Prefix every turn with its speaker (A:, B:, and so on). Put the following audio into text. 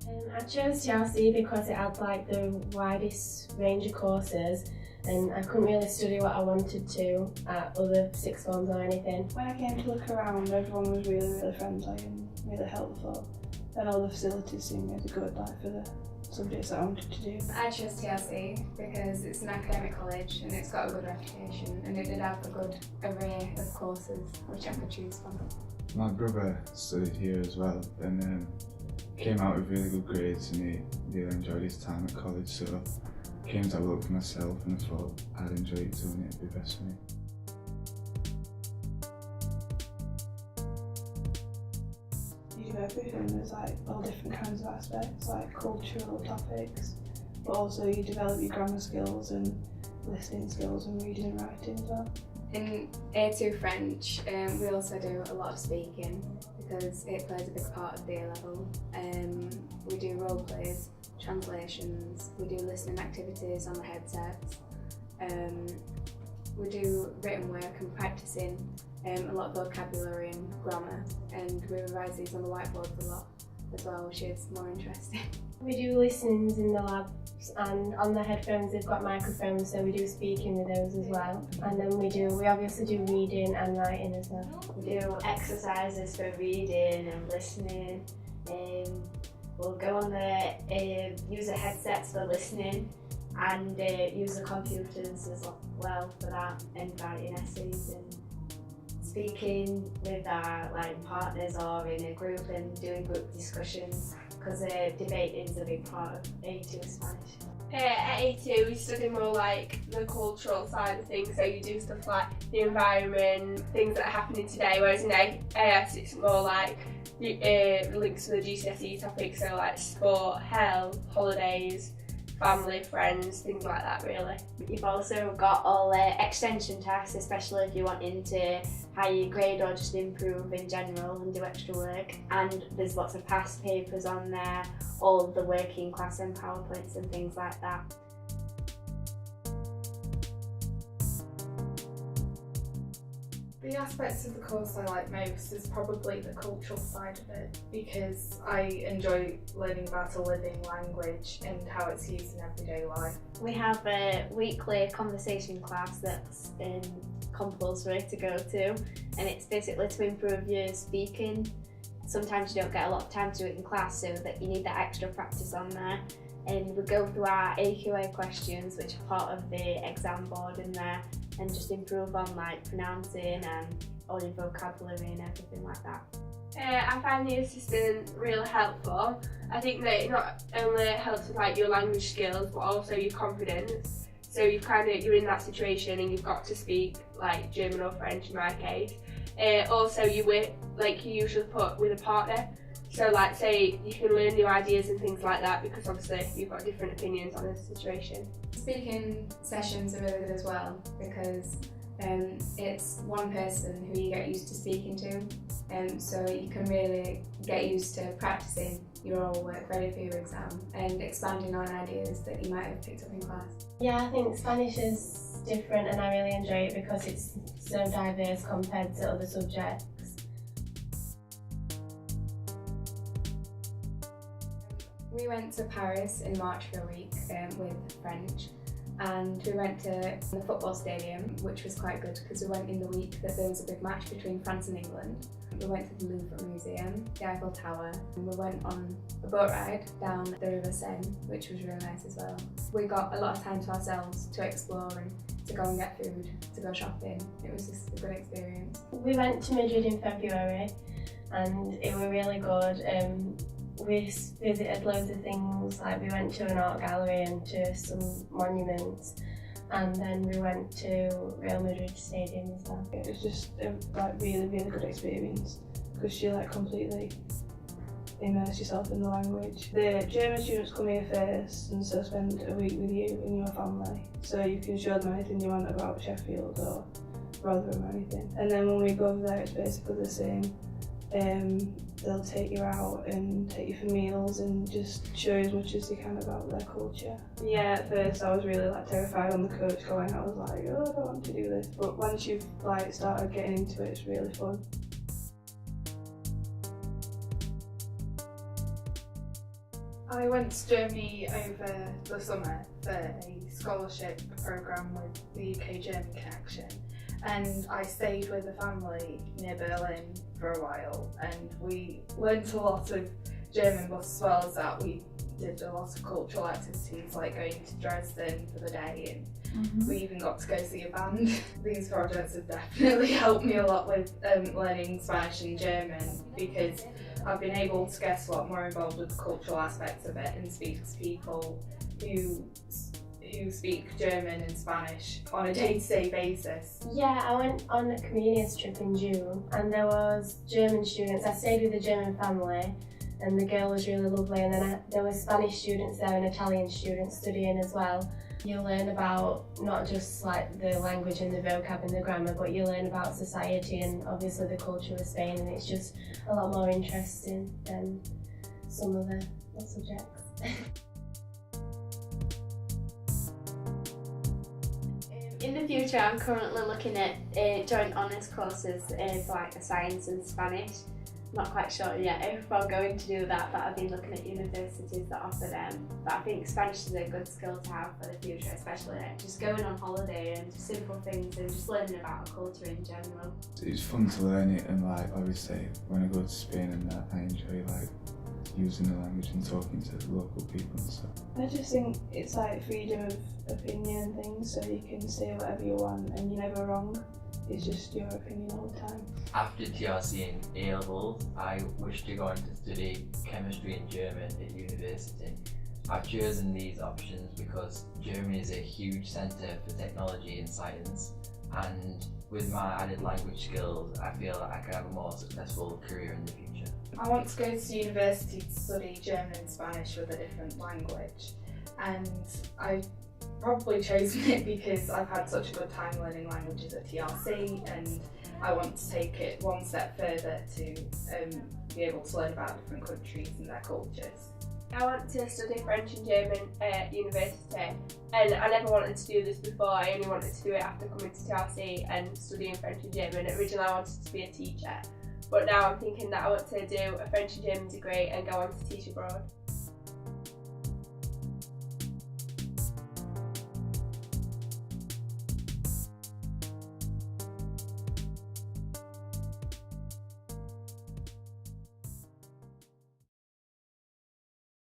A: I chose TRC because it had like the widest range of courses, and I couldn't really study what I wanted to at other sixth forms or anything.
B: When I came to look around, everyone was really friendly and really helpful, and all the facilities seemed really good, like for the subjects that I wanted to do.
C: I chose TRC because it's an academic college and it's got a good reputation, and it did have a good array of courses which I could choose from.
D: My brother studied here as well and came out with really good grades, and he really enjoyed his time at college, so I came to have a look for myself and I thought I'd enjoy it too and it'd be best for me.
B: You do everything, there's like all different kinds of aspects, like cultural topics, but also you develop your grammar skills and listening skills and reading and writing as well.
C: In A2 French, we also do a lot of speaking because it plays a big part of the A-level. We do role plays, translations, we do listening activities on the headsets, we do written work and practicing a lot of vocabulary and grammar, and we revise these on the whiteboards a lot as well, which is more interesting.
A: We do listenings in the labs, and on the headphones they've got microphones, so we do speaking with those as well. And then we obviously do reading and writing as well.
E: We do exercises for reading and listening. We'll go on the user headsets for listening, and use the computers as well for that, and writing essays and speaking with our partners or in a group and doing group discussions, because debating is a big part of A2 Spanish.
F: At A2 we study more like the cultural side of things, so you do stuff like the environment, things that are happening today, whereas in AS it's more like links to the GCSE topics, so like sport, health, holidays, family, friends, things like that really.
E: You've also got all the extension tasks, especially if you're wanting to higher your grade or just improve in general and do extra work. And there's lots of past papers on there, all the working class and PowerPoints and things like that.
G: The aspects of the course I like most is probably the cultural side of it, because I enjoy learning about a living language and how it's used in everyday life.
E: We have a weekly conversation class that's compulsory to go to, and it's basically to improve your speaking. Sometimes you don't get a lot of time to do it in class, so that you need that extra practice on there. And we go through our AQA questions, which are part of the exam board in there, and just improve on pronouncing and all your vocabulary and everything like that.
F: I find the assistant really helpful. I think that it not only helps with your language skills, but also your confidence. So you're in that situation and you've got to speak German or French in my case. Also you usually put with a partner. So say you can learn new ideas and things like that, because obviously you've got different opinions on a situation.
C: Speaking sessions are really good as well, because it's one person who you get used to speaking to, so you can really get used to practicing your oral work ready for your exam and expanding on ideas that you might have picked up in class.
A: Yeah, I think Spanish is different and I really enjoy it because it's so diverse compared to other subjects.
C: We went to Paris in March for a week with French, and we went to the football stadium, which was quite good because we went in the week that there was a big match between France and England. We went to the Louvre Museum, the Eiffel Tower, and we went on a boat ride down the River Seine, which was really nice as well. We got a lot of time to ourselves to explore and to go and get food, to go shopping. It was just a good experience.
A: We went to Madrid in February and it was really good. We visited loads of things, we went to an art gallery and to some monuments, and then we went to Real Madrid Stadium as well.
B: It was just a really good experience, because you completely immerse yourself in the language. The German students come here first and so spend a week with you and your family, so you can show them anything you want about Sheffield or Rotherham or anything. And then when we go over there, it's basically the same. They'll take you out and take you for meals and just show you as much as they can about their culture. Yeah, at first I was really terrified on the coach going. I was like, oh, I don't want to do this. But once you've started getting into it, it's really fun.
G: I went to Germany over the summer for a scholarship programme with the UK German Connection, and I stayed with a family near Berlin for a while, and we learnt a lot of German, but as well as that we did a lot of cultural activities like going to Dresden for the day, and we even got to go see a band. These projects have definitely helped me a lot with learning Spanish and German, because I've been able to get a lot more involved with the cultural aspects of it and speak to people who speak German and Spanish on a day-to-day basis.
A: Yeah, I went on a communities trip in June, and there was German students. I stayed with a German family, and the girl was really lovely, and then there were Spanish students there and Italian students studying as well. You learn about not just like the language and the vocab and the grammar, but you learn about society and obviously the culture of Spain, and it's just a lot more interesting than some of the subjects.
E: In the future, I'm currently looking at joint honours courses for like a science and Spanish. I'm not quite sure yet if I'm going to do that, but I've been looking at universities that offer them. But I think Spanish is a good skill to have for the future, especially like just going on holiday and just simple things and just learning about a culture in general.
D: It's fun to learn it, and like obviously when I go to Spain and that, I enjoy like using the language and talking to the local people and stuff.
B: I just think it's like freedom of opinion and things, so you can say whatever you want and you're never wrong. It's just your opinion all the time.
H: After TRC and A-levels, I wish to go on to study chemistry and German at university. I've chosen these options because Germany is a huge centre for technology and science, and with my added language skills, I feel that I can have a more successful career in the future.
G: I want to go to university to study German and Spanish with a different language, and I probably chosen it because I've had such a good time learning languages at TRC, and I want to take it one step further to be able to learn about different countries and their cultures.
F: I want to study French and German at university, and I never wanted to do this before. I only wanted to do it after coming to TRC and studying French and German. Originally I wanted to be a teacher, but now I'm thinking that I want to do a French and German degree and go on to teach abroad.